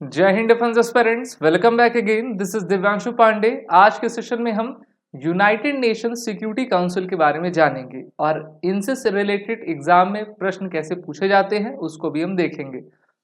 जय हिंद defence aspirants, welcome back again. This is Divyanshu Pandey. आज के सेशन में हम यूनाइटेड नेशन सिक्योरिटी काउंसिल के बारे में जानेंगे और इनसे रिलेटेड एग्जाम में प्रश्न कैसे पूछे जाते हैं उसको भी हम देखेंगे।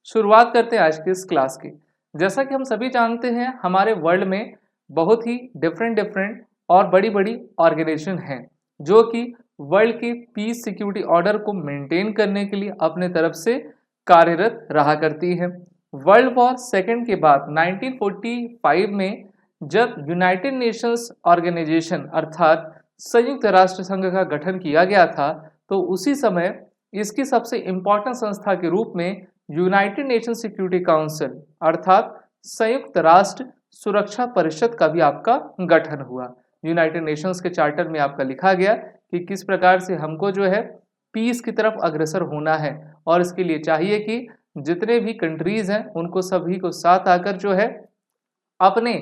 शुरुआत करते हैं आज के इस क्लास की। जैसा कि हम सभी जानते हैं, हमारे वर्ल्ड में बहुत ही डिफरेंट और बड़ी बड़ी ऑर्गेनाइजेशन हैं जो कि वर्ल्ड के पीस सिक्योरिटी ऑर्डर को मेंटेन करने के लिए अपने तरफ से कार्यरत रहा करती है। वर्ल्ड वॉर सेकेंड के बाद 1945 में जब यूनाइटेड नेशंस ऑर्गेनाइजेशन अर्थात संयुक्त राष्ट्र संघ का गठन किया गया था, तो उसी समय इसकी सबसे इम्पोर्टेंट संस्था के रूप में यूनाइटेड नेशन सिक्योरिटी काउंसिल अर्थात संयुक्त राष्ट्र सुरक्षा परिषद का भी आपका गठन हुआ। यूनाइटेड नेशंस के चार्टर में आपका लिखा गया कि किस प्रकार से हमको जो है पीस की तरफ अग्रसर होना है और इसके लिए चाहिए कि जितने भी कंट्रीज हैं उनको सभी को साथ आकर जो है अपने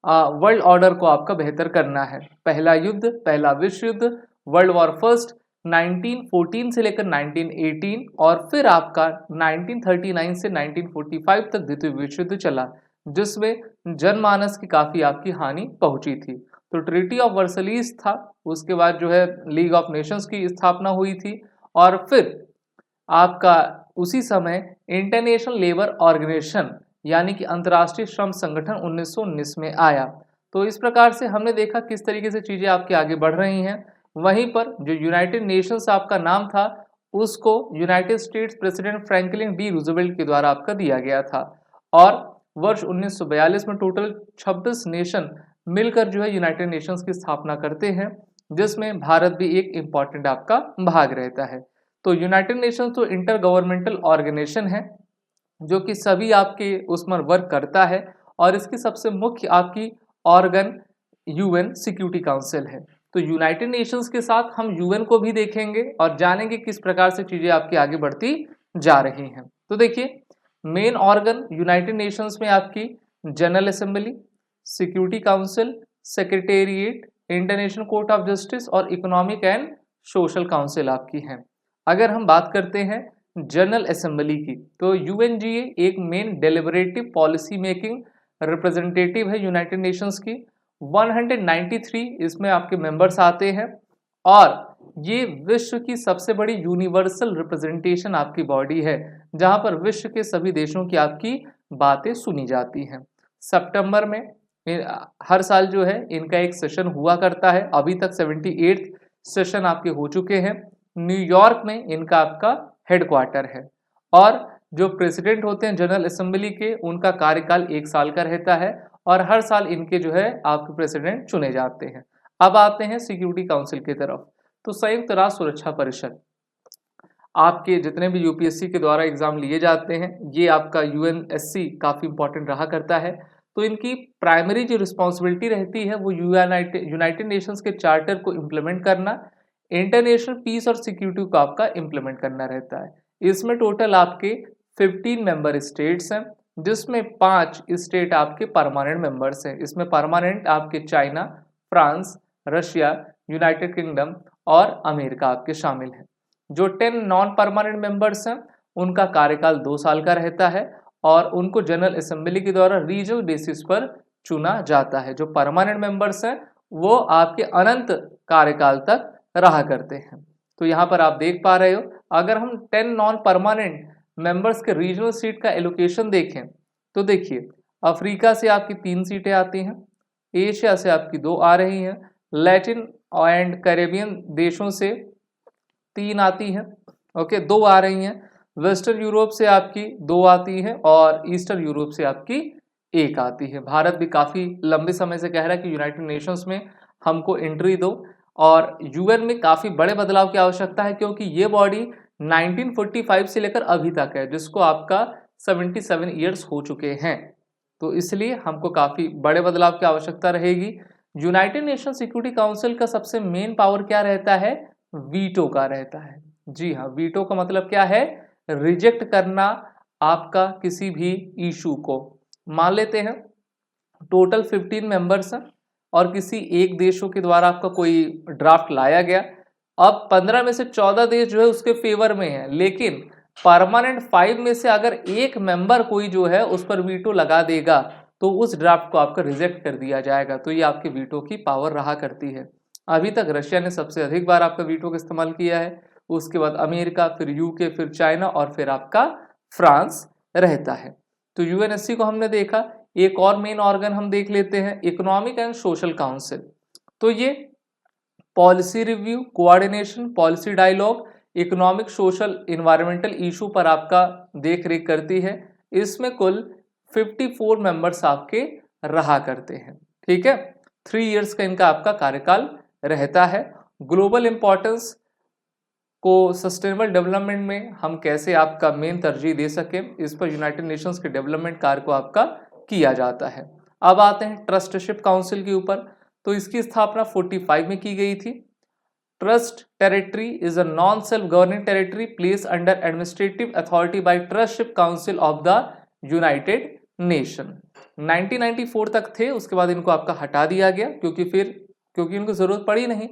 वर्ल्ड ऑर्डर को आपका बेहतर करना है। पहला युद्ध, पहला विश्व युद्ध, वर्ल्ड वॉर फर्स्ट 1914 से लेकर 1918 और फिर आपका 1939 से 1945 तक द्वितीय विश्व युद्ध चला, जिसमें जनमानस की काफी आपकी हानि पहुंची थी। तो ट्रीटी ऑफ वर्सलीज था, उसके बाद जो है लीग ऑफ नेशंस की स्थापना हुई थी और फिर आपका उसी समय इंटरनेशनल लेबर ऑर्गेनाइजेशन यानी कि अंतर्राष्ट्रीय श्रम संगठन 1919 में आया। तो इस प्रकार से हमने देखा किस तरीके से चीजें आपके आगे बढ़ रही हैं। वहीं पर जो यूनाइटेड नेशंस आपका नाम था उसको United states president Franklin D Roosevelt के द्वारा आपका दिया गया था और वर्ष 1942 में टोटल 26 नेशन मिलकर जो है यूनाइटेड नेशंस की स्थापना करते हैं, जिसमें भारत भी एक इम्पॉर्टेंट आपका भाग रहता है। तो यूनाइटेड नेशंस तो इंटर गवर्नमेंटल ऑर्गेनाइजेशन है जो कि सभी आपके उसमें वर्क करता है और इसकी सबसे मुख्य आपकी ऑर्गन यूएन सिक्योरिटी काउंसिल है। तो यूनाइटेड नेशंस के साथ हम यूएन को भी देखेंगे और जानेंगे किस प्रकार से चीजें आपकी आगे बढ़ती जा रही हैं। तो देखिए, मेन ऑर्गन यूनाइटेड नेशंस में आपकी general assembly, security council, secretariat, international court of justice और इकोनॉमिक एंड सोशल काउंसिल आपकी हैं। अगर हम बात करते हैं जनरल असेंबली की, तो यूएनजीए एक main deliberative policy making representative है यूनाइटेड नेशंस की। 193 इसमें आपके मेंबर्स आते हैं और ये विश्व की सबसे बड़ी यूनिवर्सल रिप्रेजेंटेशन आपकी बॉडी है जहां पर विश्व के सभी देशों की आपकी बातें सुनी जाती हैं। सितंबर में हर साल जो है इनका एक सेशन हुआ करता है। अभी तक 78 सेशन आपके हो चुके हैं। न्यूयॉर्क में इनका आपका हेडक्वार्टर है और जो प्रेसिडेंट होते हैं जनरल असेंबली के, उनका कार्यकाल 1 साल का रहता है और हर साल इनके जो है आपके प्रेसिडेंट चुने जाते हैं। अब आते हैं सिक्योरिटी काउंसिल की तरफ। तो संयुक्त राष्ट्र सुरक्षा परिषद आपके जितने भी यूपीएससी के द्वारा एग्जाम लिए जाते हैं, ये आपका यूएनएससी काफी इंपॉर्टेंट रहा करता है। तो इनकी प्राइमरी जो रिस्पॉन्सिबिलिटी रहती है वो यूनाइटेड नेशंस के चार्टर को इम्प्लीमेंट करना, इंटरनेशनल पीस और सिक्योरिटी को आपका इम्प्लीमेंट करना रहता है। इसमें टोटल आपके 15 मेंबर स्टेट्स हैं, जिसमें 5 स्टेट आपके परमानेंट मेंबर्स हैं। इसमें परमानेंट आपके China, France, Russia, United kingdom और अमेरिका आपके शामिल हैं। जो 10 नॉन परमानेंट मेंबर्स हैं उनका कार्यकाल 2 साल का रहता है और उनको जनरल असेंबली के द्वारा रीजनल बेसिस पर चुना जाता है। जो परमानेंट मेंबर्स हैं वो आपके अनंत कार्यकाल तक रहा करते हैं। तो यहाँ पर आप देख पा रहे हो, अगर हम 10 नॉन परमानेंट मेंबर्स के रीजनल सीट का एलोकेशन देखें तो देखिए, अफ्रीका से आपकी 3 सीटें आती हैं, एशिया से आपकी 2 आ रही हैं, लैटिन एंड कैरेबियन देशों से 3 आती हैं, ओके 2 आ रही हैं, वेस्टर्न यूरोप से आपकी 2 आती हैं और ईस्टर्न यूरोप से आपकी 1 आती है। भारत भी काफ़ी लंबे समय से कह रहा है कि यूनाइटेड नेशंस में हमको एंट्री दो और यूएन में काफ़ी बड़े बदलाव की आवश्यकता है, क्योंकि ये बॉडी 1945 से लेकर अभी तक है, जिसको आपका 77 ईयर्स हो चुके हैं। तो इसलिए हमको काफ़ी बड़े बदलाव की आवश्यकता रहेगी। यूनाइटेड नेशन सिक्योरिटी काउंसिल का सबसे मेन पावर क्या रहता है? वीटो का रहता है। जी हाँ, वीटो का मतलब क्या है? रिजेक्ट करना आपका किसी भी इशू को। मान लेते हैं टोटल 15 मेंबर्स हैं और किसी एक देशों के द्वारा आपका कोई ड्राफ्ट लाया गया। अब 15 में से 14 देश जो है उसके फेवर में है, लेकिन परमानेंट 5 में से अगर एक मेंबर कोई जो है उस पर वीटो लगा देगा तो उस ड्राफ्ट को आपका रिजेक्ट कर दिया जाएगा। तो ये आपके वीटो की पावर रहा करती है। अभी तक रशिया ने सबसे अधिक बार आपका वीटो का इस्तेमाल किया है, उसके बाद अमेरिका, फिर यूके, फिर चाइना और फिर आपका फ्रांस रहता है। तो यूएनएससी को हमने देखा। एक और मेन ऑर्गन हम देख लेते हैं, इकोनॉमिक एंड सोशल काउंसिल। तो ये policy review, coordination, policy dialogue, economic, social, environmental issue पर आपका देख रेख करती है। इसमें कुल 54 मेंबर्स आपके रहा करते हैं। ठीक है, 3 इयर्स का इनका आपका कार्यकाल रहता है। ग्लोबल इंपॉर्टेंस को सस्टेनेबल डेवलपमेंट में हम कैसे आपका मेन तरजीह दे सकें, इस पर यूनाइटेड नेशंस के डेवलपमेंट कार्य को आपका किया जाता है। अब आते हैं ट्रस्टशिप काउंसिल के ऊपर। तो इसकी स्थापना 45 में की गई थी। Trust territory is a non self governing territory place under administrative authority bye ट्रस्टशिप council of the United nation. 1994 तक थे, उसके बाद इनको आपका हटा दिया गया क्योंकि इनको जरूरत पड़ी नहीं।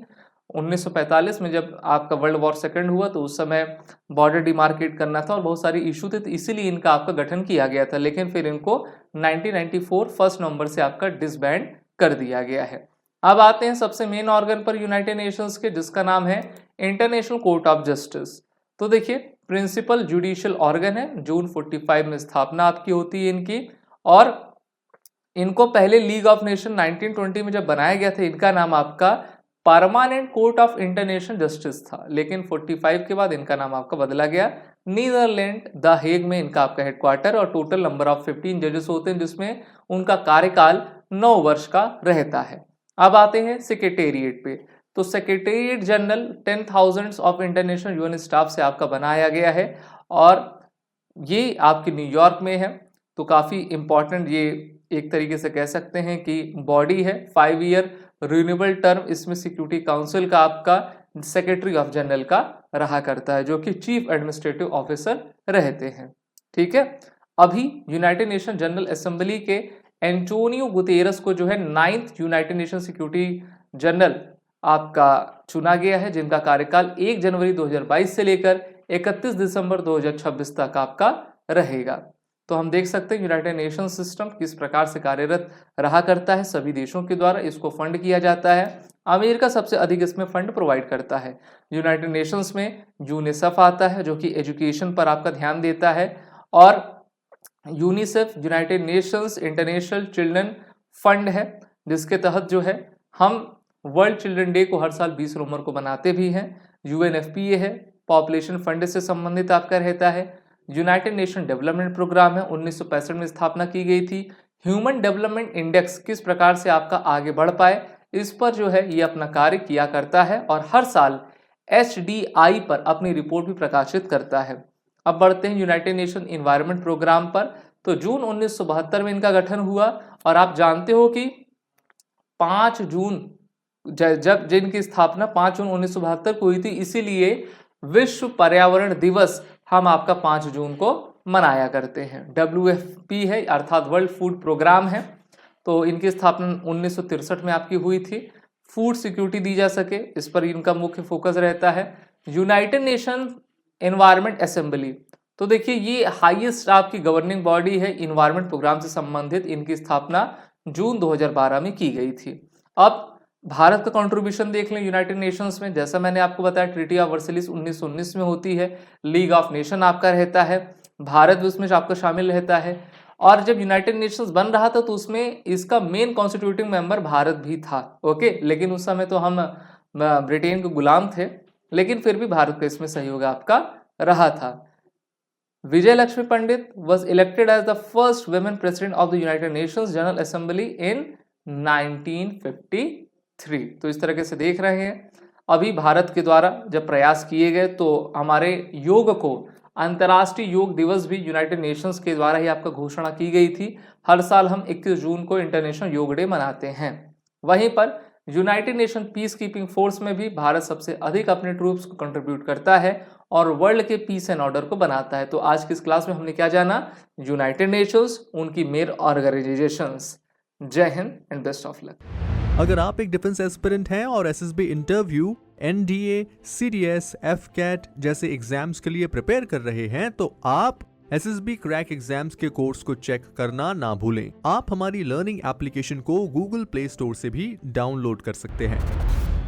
1945 में जब आपका वर्ल्ड वॉर सेकंड हुआ तो उस समय बॉर्डर डिमार्केट करना था और बहुत सारी इशू थे, तो इसीलिए इनका आपका गठन किया गया था। लेकिन फिर इनको 1994 1 नवंबर से आपका डिसबैंड कर दिया गया है। अब आते हैं सबसे मेन ऑर्गन पर यूनाइटेड नेशंस के, जिसका नाम है इंटरनेशनल कोर्ट ऑफ जस्टिस। तो देखिए, प्रिंसिपल जुडिशियल ऑर्गन है, जून 45 में स्थापना आपकी होती है इनकी। और इनको पहले लीग ऑफ नेशन 1920 में जब बनाया गया था, इनका नाम आपका permanent court of international justice था। लेकिन 45 के बाद इनका नाम आपका बदला गया। नीदरलैंड द हेग में इनका आपका हेडक्वार्टर और टोटल नंबर ऑफ 15 जजेस होते हैं, जिसमें उनका कार्यकाल 9 वर्ष का रहता है। अब आते हैं सेक्रेटेरिएट पे। तो secretariat general 10,000 of international UN staff से आपका बनाया गया है और ये आपके न्यूयॉर्क में है। तो काफ़ी इंपॉर्टेंट, ये एक तरीके से कह सकते हैं कि बॉडी है। 5 ईयर रिन्यूएबल टर्म इसमें सिक्योरिटी काउंसिल का आपका सेक्रेटरी ऑफ जनरल का रहा करता है, जो कि चीफ एडमिनिस्ट्रेटिव ऑफिसर रहते हैं। ठीक है, अभी यूनाइटेड नेशन जनरल असेंबली के एंटोनियो गुतेरस को जो है 9th United nation security general आपका चुना गया है, जिनका कार्यकाल 1 जनवरी 2022 से लेकर 31 दिसंबर 2026 तक आपका रहेगा। तो हम देख सकते हैं यूनाइटेड नेशन सिस्टम किस प्रकार से कार्यरत रहा करता है। सभी देशों के द्वारा इसको फंड किया जाता है। अमेरिका सबसे अधिक इसमें फंड प्रोवाइड करता है। यूनाइटेड नेशंस में यूनिसेफ आता है, जो कि एजुकेशन पर आपका ध्यान देता है। और UNICEF United Nations international children fund है, जिसके तहत जो है हम वर्ल्ड चिल्ड्रन डे को हर साल 20 नवंबर को मनाते भी हैं। यूएनएफपीए है, पॉपुलेशन फंड से संबंधित आपका रहता है। यूनाइटेड नेशन डेवलपमेंट प्रोग्राम है, 1965 में स्थापना की गई थी। ह्यूमन डेवलपमेंट इंडेक्स किस प्रकार से आपका आगे बढ़ पाए, इस पर जो है ये अपना कार्य किया करता है और हर साल HDI पर अपनी रिपोर्ट भी प्रकाशित करता है। अब बढ़ते हैं यूनाइटेड नेशन इन्वायरमेंट प्रोग्राम पर। तो जून 1972 में इनका गठन हुआ और आप जानते हो कि 5 जून जब जिनकी स्थापना 5 जून 1972 को हुई थी, इसीलिए विश्व पर्यावरण दिवस हम आपका 5 जून को मनाया करते हैं। WFP है, अर्थात वर्ल्ड फूड प्रोग्राम है। तो इनकी स्थापना 1963 में आपकी हुई थी। फूड सिक्योरिटी दी जा सके, इस पर इनका मुख्य फोकस रहता है। यूनाइटेड नेशन एनवायरनमेंट असेंबली, तो देखिए ये हाईएस्ट आपकी गवर्निंग बॉडी है इन्वायरमेंट प्रोग्राम से संबंधित। इनकी स्थापना जून 2012 में की गई थी। अब भारत का कंट्रीब्यूशन देख लें यूनाइटेड नेशंस में। जैसा मैंने आपको बताया, ट्रीटी ऑफ वर्सलिस 1919 में होती है। लीग ऑफ नेशन आपका रहता है, भारत भी उसमें आपका शामिल रहता है। और जब यूनाइटेड नेशंस बन रहा था तो उसमें इसका मेन कॉन्स्टिट्यूटिंग मेंबर भारत भी था। ओके, लेकिन उस समय तो हम ब्रिटेन के गुलाम थे, लेकिन फिर भी भारत का इसमें सहयोग आपका रहा था। विजय लक्ष्मी पंडित was elected as the first women president of the United Nations General Assembly in 1953। तो इस तरह से देख रहे हैं, अभी भारत के द्वारा जब प्रयास किए गए तो हमारे योग को अंतर्राष्ट्रीय योग दिवस भी यूनाइटेड नेशंस के द्वारा ही आपका घोषणा की गई थी। हर साल हम 21 जून को इंटरनेशनल योग डे मनाते हैं। वहीं पर United nation peace keeping force में भी भारत सबसे अधिक अपने ट्रूप्स को कंट्रीब्यूट करता है और वर्ल्ड के पीस एंड ऑर्डर को बनाता है। तो आज की इस क्लास में हमने क्या जाना, यूनाइटेड नेशंस, उनकी मेन ऑर्गेनाइजेशंस। जय Hind and best of luck. अगर आप एक डिफेंस एस्पिरेंट हैं और SSB interview, NDA, CDS, FCAT जैसे एग्जाम्स के लिए प्रिपेयर कर रहे हैं तो आप SSB क्रैक एग्जाम्स के कोर्स को चेक करना ना भूलें। आप हमारी लर्निंग एप्लीकेशन को गूगल प्ले स्टोर से भी डाउनलोड कर सकते हैं।